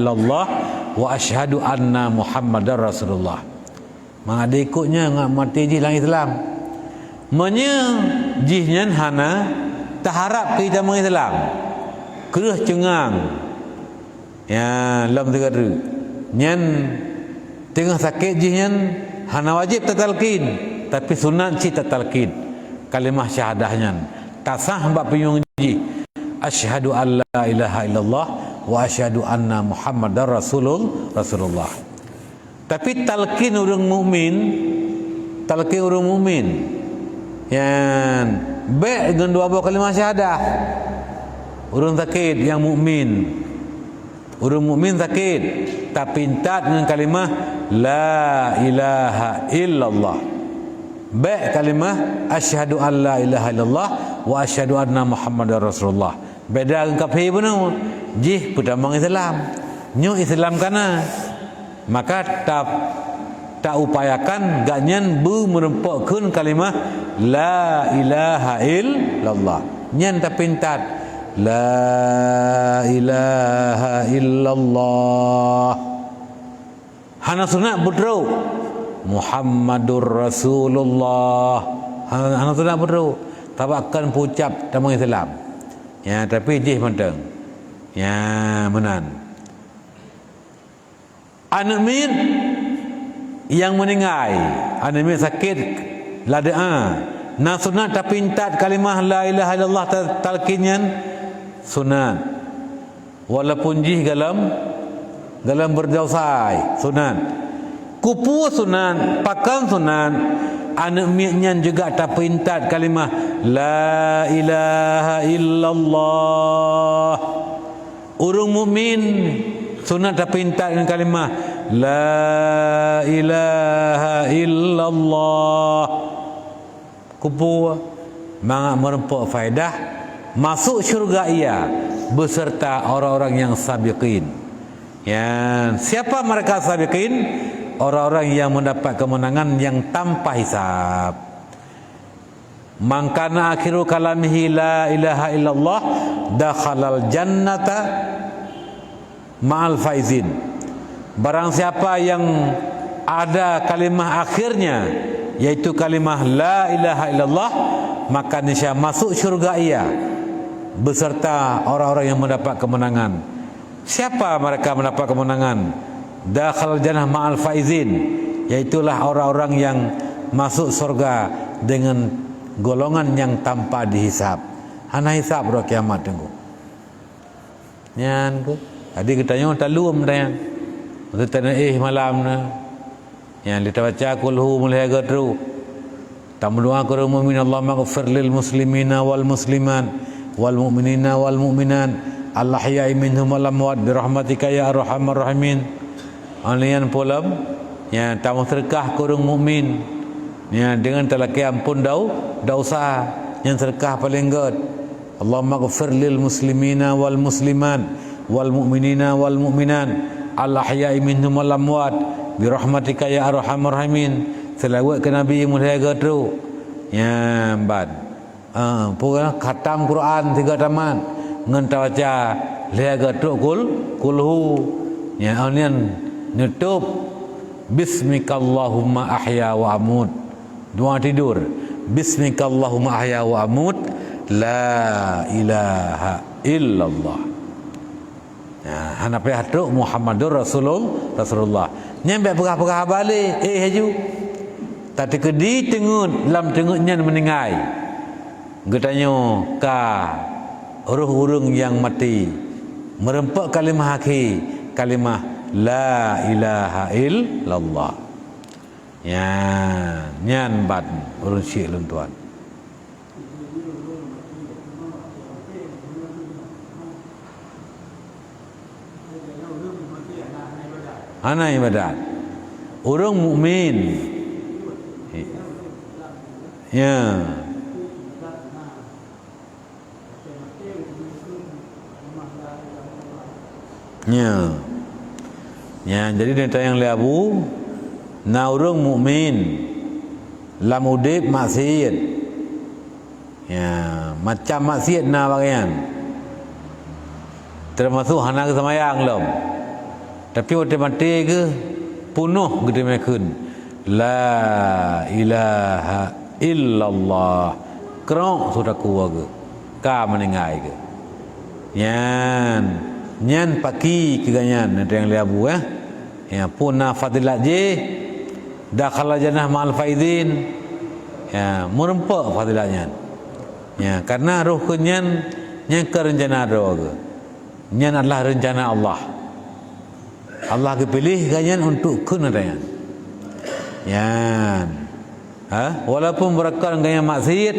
illallah wa asyhadu anna Muhammadar Rasulullah. Mak ada ikutnya ngak mati jih lang Islam. Menye jihnya hana taharap kita meng Islam. Kereh cengang. Ya, lam tegara. Nyan tengah sakit jihnya hana wajib tatalkin, tapi sunat si tatalkin. Kalimah syahadahnya tak sah mbak penyung ji. Asyhadu an la ilaha illallah wa asyhadu anna Muhammadar Rasulullah. Tapi talqin orang mukmin, talqin orang mukmin yang baik dengan dua buah kalimah syahadah. Orang sakit yang mukmin, orang mukmin sakit tapi intat dengan kalimah la ilaha illallah. Baik kalimah asyhadu an la ilaha illallah wa asyhadu anna Muhammadar Rasulullah. Beda dengan kafir pun jih pertama Islam. Nyu Islam kana. Maka tak upayakan ganyan bu merempakkan kalimah la ilaha illallah. Nyan tak pintat la ilaha illallah. Hana sunat budro Muhammadur Rasulullah. Hana sunat budro. Tabakan pucap tamu Islam. Ya, tapi jih menteng. Ya, menan. Anak min yang meninggal, anak min sakit ladaan. Na sunat tapi intat kalimah la ilaha illallah talqinyan sunat. Walaupun jih galam berdausai sunat. Kupu sunat, pakan sunat. Anak mi'nya juga tak perintat kalimah la ilaha illallah. Orang mukmin sunat tak perintat dengan kalimah la ilaha illallah. Kupu mangak merempuk faedah masuk syurga ia beserta orang-orang yang sabiqin. Ya, siapa mereka sabiqin? Orang-orang yang mendapat kemenangan yang tanpa hisab. Man kana akhiru kalamihi la ilaha illallah dakhalal jannata ma'al faizin. Barang siapa yang ada kalimah akhirnya yaitu kalimah la ilaha illallah, maka niscaya masuk syurga ia beserta orang-orang yang mendapat kemenangan. Siapa mereka mendapat kemenangan? Dakhal jannah ma'al faizin, yaitulah orang-orang yang masuk surga dengan golongan yang tanpa dihisap. Hana hisap ro kiamat tunggu. Nyan ku. Tadi kita tanya talum dah. Untuk tanya malam na. Yang kita baca kulhu mulai gadru. Tamdu'a qul mu'min Allah maghfir lil muslimina wal musliman wal mu'minina wal mu'minat al-ahya'i minhum wal amwat bi rahmatika ya arhamar rahimin. Alian polam yang tamu sedekah kurung mukmin yang dengan telaki ampun dosa yang sedekah paling god. Allahumma ghfir lil muslimina wal muslimat wal mu'minina wal mu'minat al ahya'i minhum wal amwat bi rahmatika ya arhamar rahimin. Selawat ke Nabi mulai gadru yang bad pokoknya khatam Quran 3 tamat ngan baca leh gadru kulhu yang alian nutup bismikallahumma ahya wa amut. Doa tidur bismikallahumma ahya wa amut la ilaha illallah. Ya, hana pe hatuk Muhammadur Rasulullah. Nyampe pegah-pegah balik haju. Tadi kedi tengut lam tengutnya meninggal. Getanya ka urung-urung yang mati merempak kalimah haki kalimah la ilaha illallah. Ya, nyan bad urun syik lun tuan. Ana ibadat. Urang mukmin. Ya. Ya. Ya, jadi dia yang labu na urang mukmin lam udip maksiat. Ya, macam maksiat na bagian. Termasuk hana kesemayang lom. Tapi waktu mati ke penuh gede mekun la ilaha illallah kerong sudah kuat ke ka meninggai ke nyan paki ke ganyan nanti yang liabu ya punna fadilat je dakhala jannah ma'al faizin ya merempak fadilatnya ya karena roh kenyan yang ke rencana doa ke nyan adalah rencana Allah. Allah kepilih ganyan untuk kenadayan. Yan. Walaupun mereka ganyan maksiat,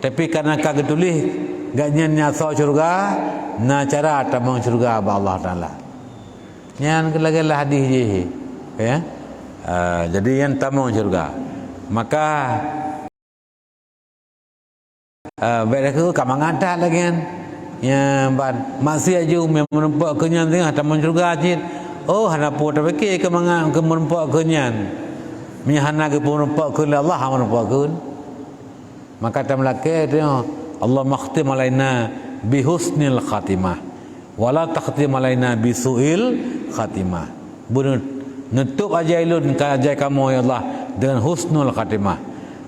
tapi karena kagak tulis ganyan nyasa syurga, na cara tamang syurga ba Allah Taala. Yan kelagalah hadis je. Ya. Jadi yang tamang syurga. Maka baik aku kamangatat lagi kan. Ya ban maksiat je menempat kenyan tengah tamang syurga je. Oh hana po ta beke ke mangan ke merempak kenyan menyahana ke merempak ke Allah merempak ke maka ta melake dia Allah makhtim alaina bi husnil khatimah wala takhtim alaina bi suil khatimah bunut nutup ajailun ka ajai kamu ya Allah dengan husnul khatimah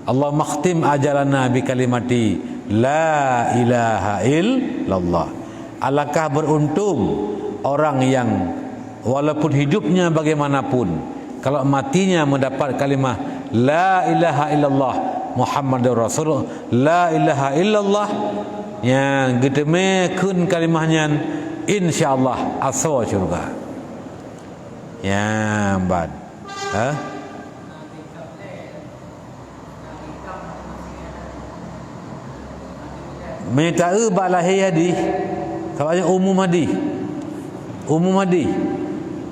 Allah makhtim ajalana bi kalimati la ilaha illallah. Alangkah beruntung orang yang walaupun hidupnya bagaimanapun, kalau matinya mendapat kalimah la ilaha illallah Muhammadur Rasulullah, la ilaha illallah yang gedemekun kalimahnya insyaallah aswa syurga. Ya bad. Minta balahi hadi. Sebabnya umum hadi.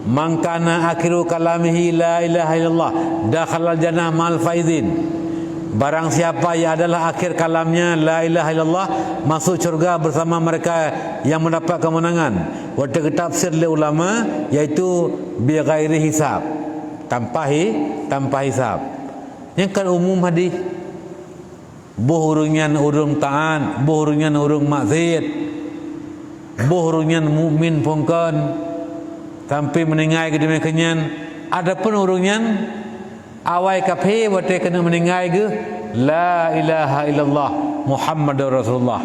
Man kana akhiru kalamihi la ilaha illallah dakhalal jannah ma'al faizin. Barang siapa yang adalah akhir kalamnya la ilaha illallah masuk syurga bersama mereka yang mendapat kemenangan. Waktu tafsir oleh ulama iaitu bi ghairi hisab, tanpa hisab. Yang kan umum hadis. Buhurunyan urung taat, buhurunyan urung maksiat, buhurunyan mukmin pungkan sampai meninggal ke demikian. Adapun urungnya awai kafe wate kena meninggal ke la ilaha illallah Muhammadur Rasulullah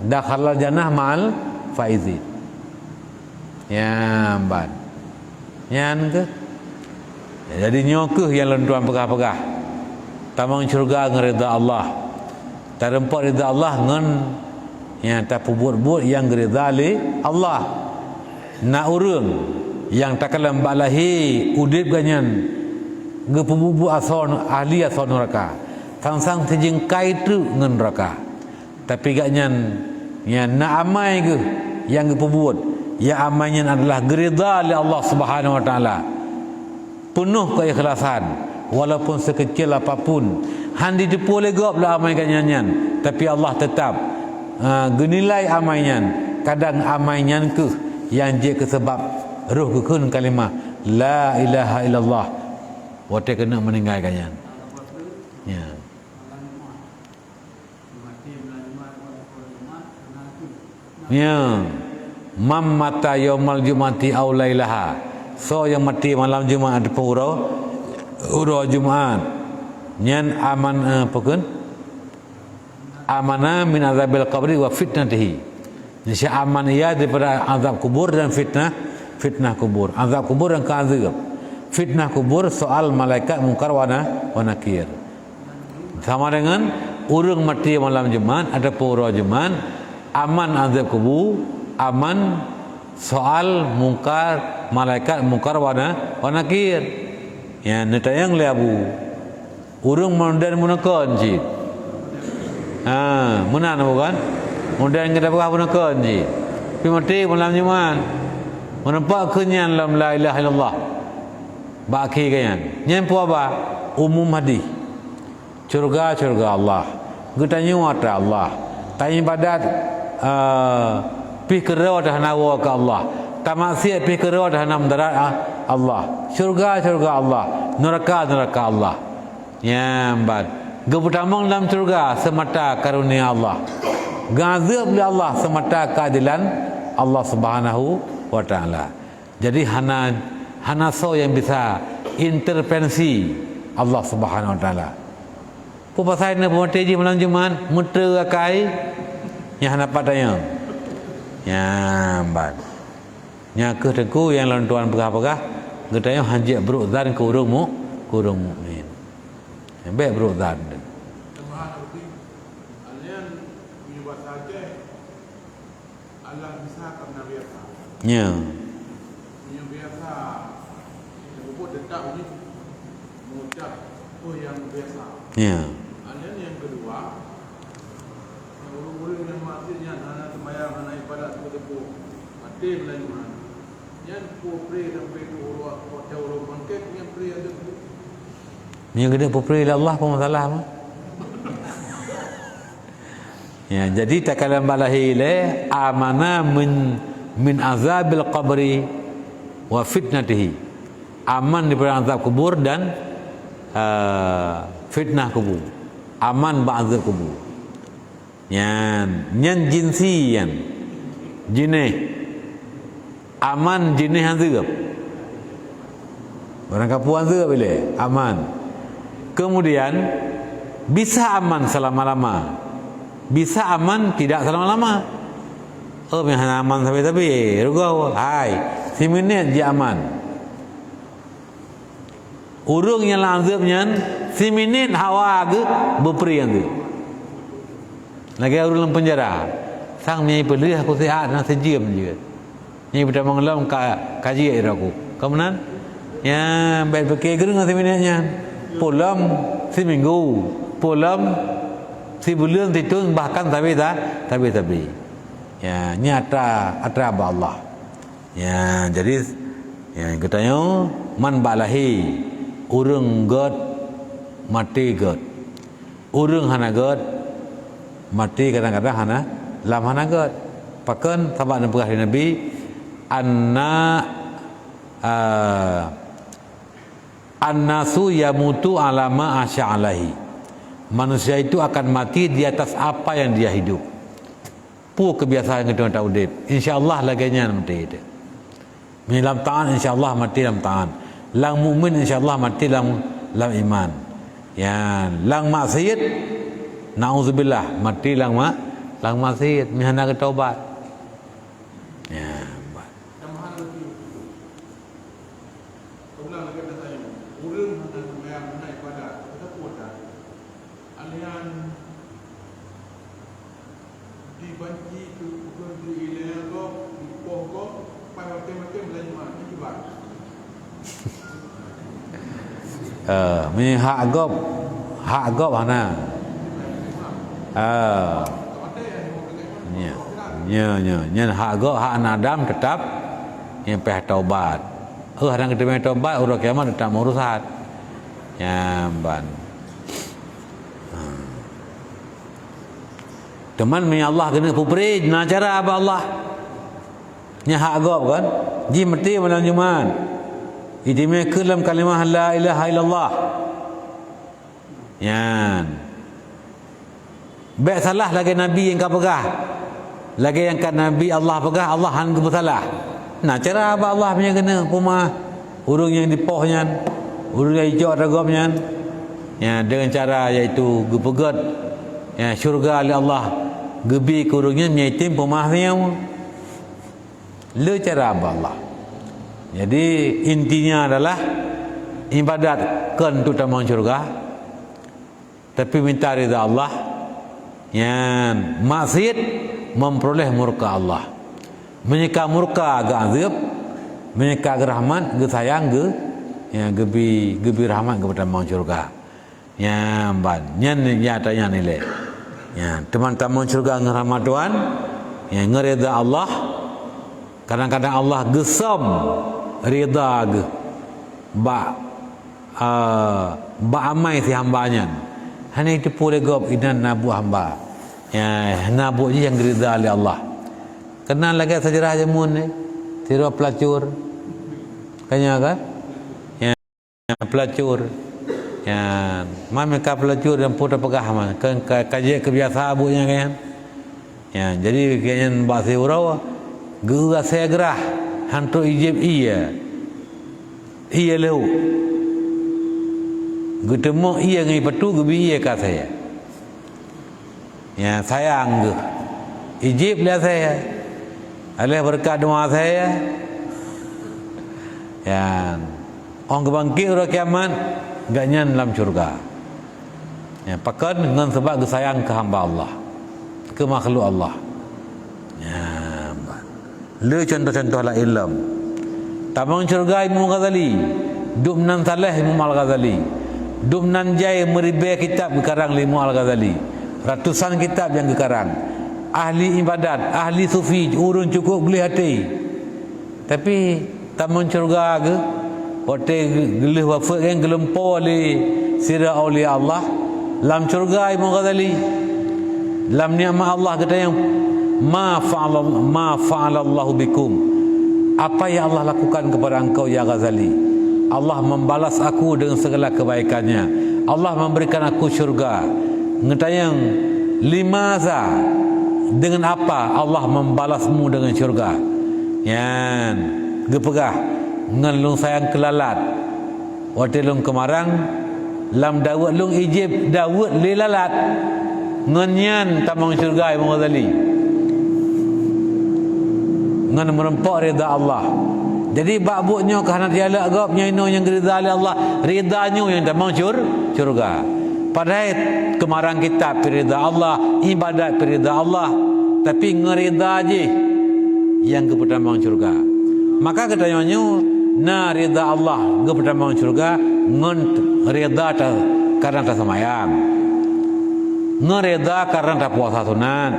dakhalal jannah ma'al faizin. Ya ban. Yan ke. Jadi nyokeh yang lentuan pegah-pegah. Tamang syurga ngerida Allah. Tarempak rida Allah ngan yang tak buat yang ngerida Allah. Na urung yang tak kalam balahi udip ganyan gepubu ason ahli ason neraka sang sejengkai tu ngan neraka tapi ganyan ya na amai ke yang gepubuat ya amanya adalah gerida li Allah Subhanahu wa taala penuh keikhlasan walaupun sekecil apapun handi dipole gop lah amai ganyan tapi Allah tetap genilai amainya kadang amainya ke yang je ke sebab roh kekun kalimah la ilaha illallah wate kena meninggalkannya ya ya mam mata yaumal jumati aw lailaha so yang mati malam Jumaat uro Jumaat nyan aman pekun amana min azabil qabri wa fitnatihi. Jadi aman ia daripada azab kubur dan fitnah kubur. Azab kubur dan azab. Fitnah kubur soal malaikat mungkar wa nakir. Sama dengan urang mati malam Jumaat ada pura Jumaat aman azab kubur, aman soal mungkar malaikat mungkar wa nakir. Ya netayang leabu. Urang mundan munakon ji. Munan bukan? Mudah kita berapa pun kan ji. Pi mati malam Jumaat. Menampak kenyan dalam la ilaha illallah. Baki kan. Nyen pu apa? Umum hadi. Surga Allah. Gutanya wata Allah. Tanya badat pi kerau dah nawa ke Allah. Tamaksiat pi kerau dah nam darat Allah. Surga Allah. Neraka Allah. Nyambat. Gebutamang dalam surga semata karunia Allah. Gazab oleh Allah semata keadilan Allah Subhanahu wa taala. Jadi hana so yang bisa intervensi Allah Subhanahu Wa Taala. Pasal ni pemati je malam Jumaat muter akai yang hana patanya. Nyambat. Nya ke tengku yang lawan tuan pegah-pegah getanya hanjik berudzan ke urung mukmin. Baik berudzan. Allah bisa karena biasa. Ya. Yang biasa. Yang tetap ni mengucap yang biasa. Ya. Yang kedua, yang orang-orang yang maksudnya anak sembahyang, anak ibadat betul mati belanja. Yang pupri dan begitu orang hotel orang bangkit yang pria ada. Yang gede pupri Allah pun masalah mah. Ya, jadi takalam balahi le amana min azabil qabri wa fitnatihi. Aman daripada azab kubur dan fitnah kubur. Aman ba'azab kubur. Yan jinsi yan. Jinih. Aman jinih azab. Orang kapuan azab bila aman. Kemudian bisa aman selama-lama. Bisa aman tidak selama-lama. Yang aman tapi rugau. Hai, 10 minit je aman. Urung yang lazimnya 10 minit hawa ke berperi yang tu. Lagi urung dalam penjara. Sang nyai pelih aku sihat nak sejam je. Nyai pada mengelam kaji air aku. Kemudian ya baik fikir gerung 10 minitnya. Pulam seminggu. Pulam sebulan itu bahkan tapi. Ya, ini atra Allah. Ya, jadi yang katanya man balahi urang god mati god. Urang hana god mati kadang-kadang hana lam hana god. Pakan sahabat Nabi annasu yamutu alama asya'alahi. Manusia itu akan mati di atas apa yang dia hidup. Pu kebiasaan kita tak udip. InsyaAllah laganya mati itu. Dalam ta'an insyaAllah mati dalam ta'an. Lang mukmin insyaAllah mati dalam iman. Ya, lang maksiat na'udzubillah mati lang maksiat. Mihana ke taubat. Ya, dibanci ke ilah ko dipoh ko pai mati belanja mana cuba. Ni hak agop hana. Nya hak agop hak nadam tetap yang peh taubat. Hadang kita taubat urang kiamat tetap urusan. Ya ban. Teman mi Allah kena pupri na cara apa Allah. Nya hak agop kan. Ji mati malam Jumaat. Idime kelam kalimah la ilaha illallah. Yan. Baik salah lagi Nabi yang kau pegah. Lagi yang kan Nabi Allah pegah, Allah han ke salah. Nah cara apa Allah punya kena pumah. Urung yang dipohnya, urung yang hijau ragopnya. Ya dengan cara iaitu gepegat ya syurga oleh Allah. Gebi kurungnya menyaitim pemahnya. Le cara apa Allah. Jadi intinya adalah ibadat kan utama syurga. Tapi minta ridha Allah. Yang maksiat memperoleh murka Allah. Menyeka murka agak azab, menyeka rahmat ge sayang ge ya gebi rahmat kepada mau syurga. Ya ban nyen nyatanya nilai. Ya teman-teman syurga ngerahmat Tuhan, ya ngerida Allah. Kadang-kadang Allah gesam rida ge ba amai si hambanya. Hanya itu pula gop idan nabu hamba. Ya nabu je yang rida oleh Allah. Kenal lagi sejarah jamun ni. Tiro pelacur. Kanya kan? Ya pelacur. Ya mami ka pelacur dan putra pegah mah. Kan kaji kebiasaan abunya kan. Ya jadi kayaknya bahasa urau gua segerah hantu ijib iya lahu getemu iya ngai petu gebi iya ka saya ya sayang ge ijib lah saya alih berkat doa saya ya orang kebangkit ura kiamat gak nyan dalam syurga ya pakan dengan sebab sayang ke hamba Allah ke makhluk Allah ya le contoh-contoh la ilm tamang syurga Imam Ghazali duk nan saleh Imam Al-Ghazali duk nan jai meribe kitab gekarang Imam Al-Ghazali ratusan kitab yang gekarang ahli ibadat ahli sufi urun cukup geli hati tapi tamang syurga ke hote gelih wafat kan gelempo li sirah aulia Allah lam syurga Imam Ghazali lam ni'mat Allah kata yang ma fa'ala Allah bikum apa yang Allah lakukan kepada engkau ya Ghazali Allah membalas aku dengan segala kebaikannya Allah memberikan aku syurga ngetayang limaza dengan apa Allah membalasmu dengan syurga yan gepegah ngan lung sayang kelalat wate lung kemarang lam dawat lung ijib dawat lilalat nganyan tamang syurga Imam Ghazali ngan merempak rida Allah jadi bakbuknya kerana dialak gapnya ino yang rida Allah ridanya yang tamang syurga padahal kemarang kita perida Allah ibadat perida Allah tapi ngerida je yang kepertamang syurga maka katanya na rida Allah kepertamang syurga ngen rida karena tak semayang ngerida karena tak puasa sunat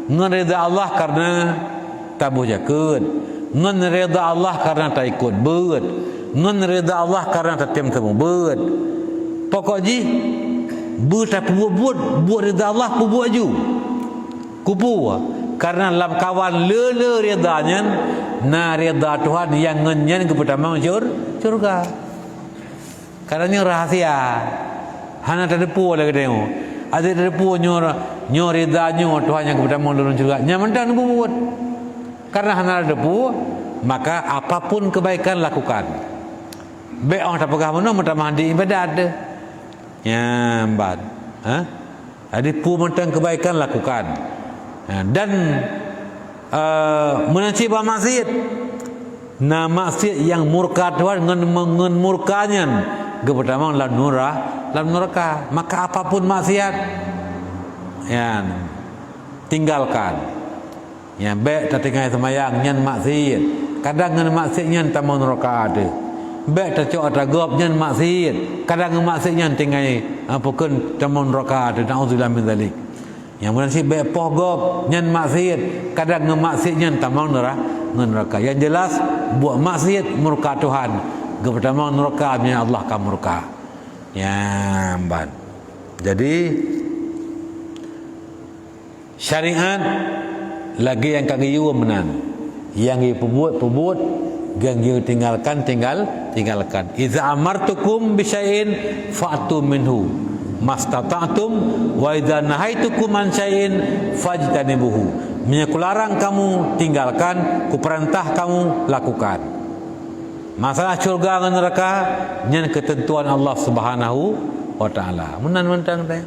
ngerida Allah karena tabuh jakut ngerida Allah karena tak ikut beut ngerida Allah karena tak tem temu beut pokok ji buat buat rida Allah buat ju kupu karena lam kawan lele ridanya na rida Tuhan yang ngenyen kepada syurga karena rahasia hana terdepu lagi tengok ada terdepu nyor ridanya Tuhan yang kepada lulun syurga nyaman buat karena hana terdepu maka apapun kebaikan lakukan baik orang tak pegah mana mentah di ibadat ya mbak ada mentang kebaikan lakukan dan menanci maksiat na maksiat yang murka Tuhan ngen murkanya kepertama lan neraka maka apapun maksiat ya tinggalkan ya baik tertinggal semayang nyan maksiat kadang ngen maksiat nyan tamang neraka ada baik tercok tergop nyan maksiat kadang maksiat nyan tinggal apakun tamang neraka ada naudzubillah min zalik yang menasib baik poh gop nyan maksiat kadang maksiat nyan tamang neraka yang jelas buat maksiat murka Tuhan kepertama neraka nya Allah ka murka ya ban jadi syariat lagi yang kagiyu menan yang perbuat yang tinggalkan iza amartukum bisyai'in fa'tu minhu mastata'tum wa idza nahaitukum an syai'in fajtanibuhu menyakularang kamu tinggalkan kuperintah kamu lakukan masalah syurga dan neraka nyan ketentuan Allah Subhanahu wa taala menan-mentang teh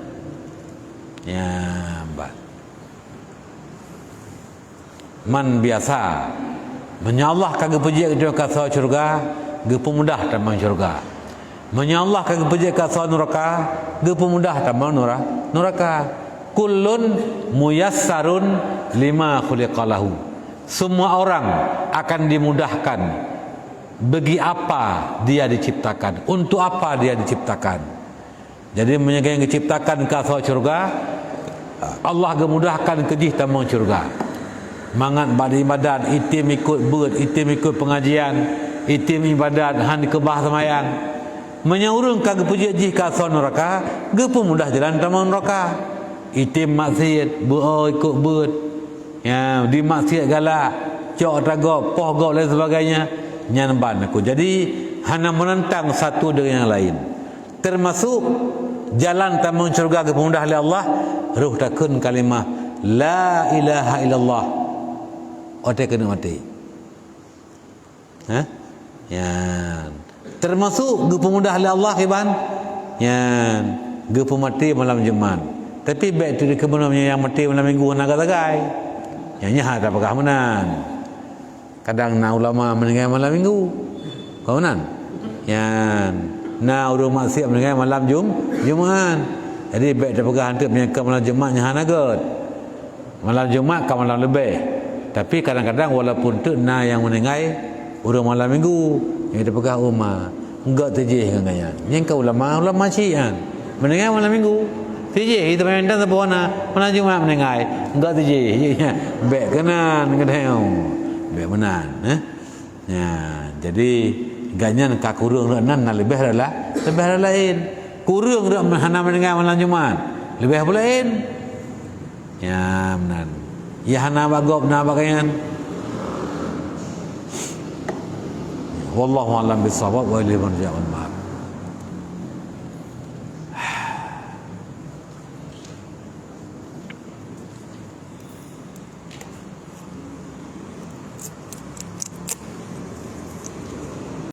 ya mbak man biasa menyallah kagak puji ke syurga ge pemudah tamang syurga menyallah kagak puji ke neraka ge pemudah tamang neraka kullun muyassarun lima khuliqalahu semua orang akan dimudahkan bagi apa dia diciptakan untuk apa dia diciptakan jadi yang diciptakan ke syurga Allah gemudahkan kejih tamang syurga mangat pada ibadat itim ikut beut itim ikut pengajian itim ibadat han kebah semayang menyaurung kagak puji jih ka neraka ge pemudah jalan tamang neraka itim maksiat ikut beut ya di maksiat galak cok tagop poh gop dan sebagainya nyanban aku jadi hana menentang satu dengan yang lain termasuk jalan tamang syurga ke pemudah oleh Allah ruh takun kalimah la ilaha illallah ote kena ote Ha? Yan. Termasuk ge pemudah oleh Allah iban. Yan. Ge pemati malam Jumaat. Tapi baik tu kebenarannya yang mati malam Minggu nak katagai. Yang nyah tak pegah menan. Kadang na ulama meninggal malam Minggu. Kau nan? Yan. Na urang maksiat meninggal malam Jumaat. Jadi baik tak pegah hantu menyangka malam Jumaat nyah nagot. Malam Jumaat ke malam lebih. Tapi kadang-kadang walaupun tu na yang meninggal urang malam Minggu yang terpegah rumah enggak terjih katanya. Yang kau ulama syian meninggal malam Minggu terjih kita main dan sebuana malam Jumaat meninggal enggak terjih. Baik kenan kadang. Baik menan ya. Jadi ganyan ka kurang nan lebih adalah lain. Kurang dak hana meninggal malam Jumaat. Lebih pula lain. Ya menan. Ya hana bagop na bagayan. Wallahu a'lam bissawab wa ilaihi marji'un.